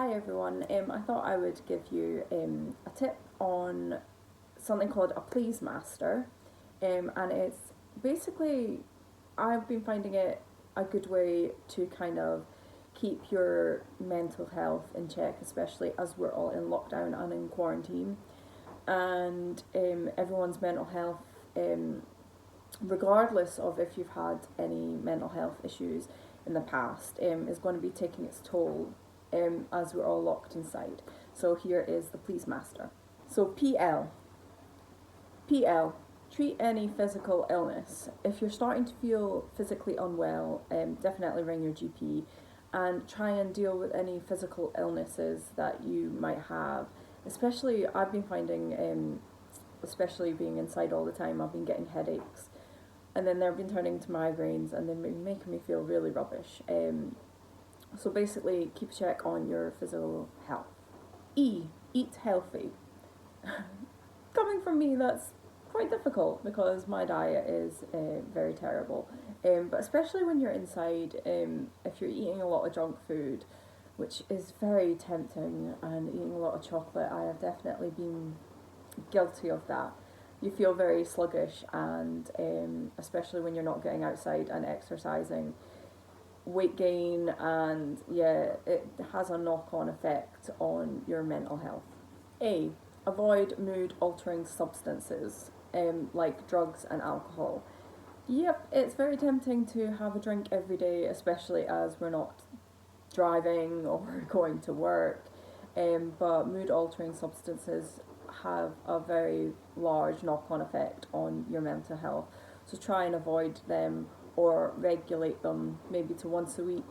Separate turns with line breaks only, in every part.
Hi everyone. I thought I would give you a tip on something called a Please Master, and it's basically I've been finding it a good way to kind of keep your mental health in check, especially as we're all in lockdown and in quarantine, and everyone's mental health, regardless of if you've had any mental health issues in the past, is going to be taking its toll as we're all locked inside. So here is the Please Master. So PL, treat any physical illness. If you're starting to feel physically unwell, definitely ring your GP and try and deal with any physical illnesses that you might have. Especially, I've been finding, especially being inside all the time, I've been getting headaches, and then they've been turning to migraines, and then making me feel really rubbish. So basically, keep a check on your physical health. Eat healthy. Coming from me, that's quite difficult because my diet is very terrible. But especially when you're inside, if you're eating a lot of junk food, which is very tempting, and eating a lot of chocolate, I have definitely been guilty of that. You feel very sluggish, and especially when you're not getting outside and exercising, weight gain, and yeah, it has a knock-on effect on your mental health. Avoid mood altering substances, like drugs and alcohol. Yep, it's very tempting to have a drink every day, especially as we're not driving or going to work. But mood altering substances have a very large knock on effect on your mental health. So try and avoid them or regulate them maybe to once a week,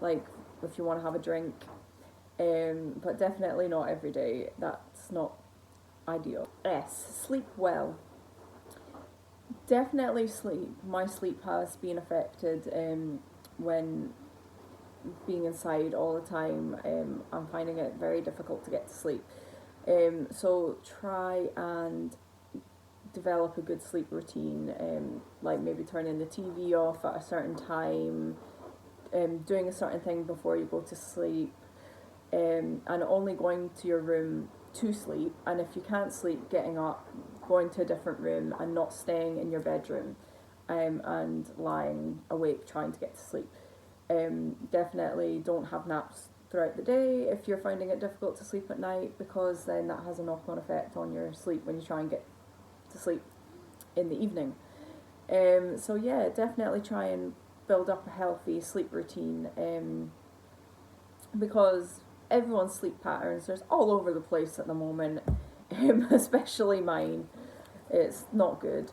like if you want to have a drink. But definitely not every day. That's not ideal. Sleep well. Definitely sleep. My sleep has been affected when being inside all the time. I'm finding it very difficult to get to sleep. So try and develop a good sleep routine, like maybe turning the TV off at a certain time, doing a certain thing before you go to sleep, and only going to your room to sleep. And if you can't sleep, getting up, going to a different room, and not staying in your bedroom, and lying awake trying to get to sleep. Definitely don't have naps throughout the day if you're finding it difficult to sleep at night, because then that has a knock-on effect on your sleep when you try and get to sleep in the evening. So yeah, definitely try and build up a healthy sleep routine, because everyone's sleep patterns are all over the place at the moment, especially mine. It's not good.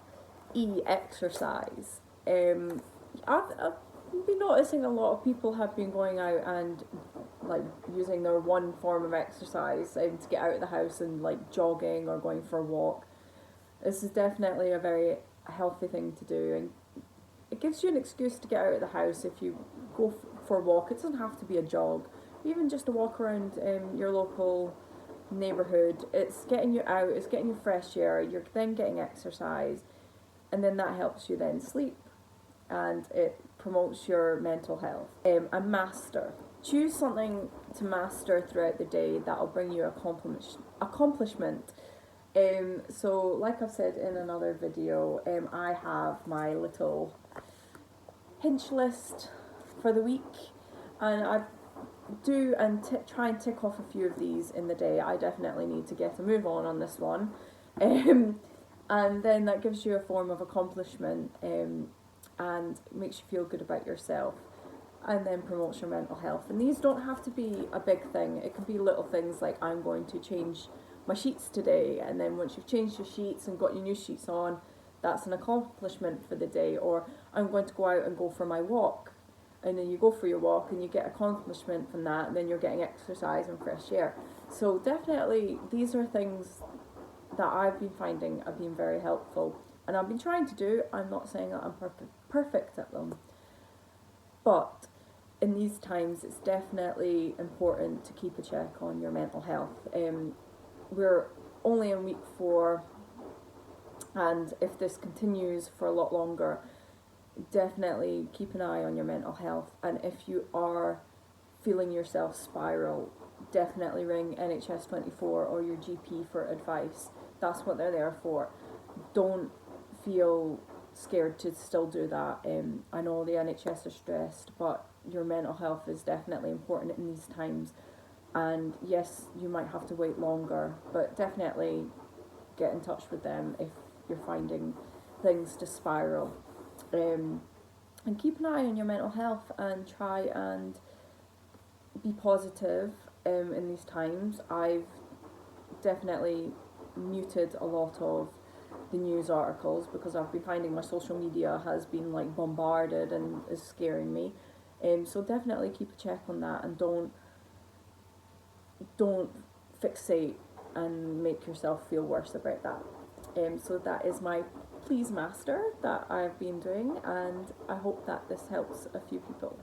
Exercise. I've been noticing a lot of people have been going out and like using their one form of exercise, to get out of the house, and like jogging or going for a walk. This is definitely a very healthy thing to do, and it gives you an excuse to get out of the house. If you go for a walk, it doesn't have to be a jog, even just a walk around your local neighborhood. It's getting you out, it's getting you fresh air, you're then getting exercise, and then that helps you then sleep, and it promotes your mental health. A master. Choose something to master throughout the day that'll bring you accomplishment. So like I've said in another video, I have my little hinge list for the week, and I do and try and tick off a few of these in the day. I definitely need to get a move on this one. And then that gives you a form of accomplishment, and makes you feel good about yourself, and then promotes your mental health. And these don't have to be a big thing. It can be little things like, I'm going to change my sheets today, and then once you've changed your sheets and got your new sheets on, that's an accomplishment for the day. Or I'm going to go out and go for my walk, and then you go for your walk and you get accomplishment from that, and then you're getting exercise and fresh air. So definitely these are things that I've been finding have been very helpful, and I've been trying to do. I'm not saying that I'm perfect at them, but in these times it's definitely important to keep a check on your mental health. We're only in week 4, and if this continues for a lot longer, definitely keep an eye on your mental health. And if you are feeling yourself spiral, definitely ring NHS 24 or your GP for advice. That's what they're there for. Don't feel scared to still do that. I know the NHS are stressed, but your mental health is definitely important in these times. And yes, you might have to wait longer, but definitely get in touch with them if you're finding things to spiral. And keep an eye on your mental health and try and be positive in these times. I've definitely muted a lot of the news articles because I've been finding my social media has been like bombarded and is scaring me. So definitely keep a check on that and don't fixate and make yourself feel worse about that. So that is my Please Master that I've been doing, and I hope that this helps a few people.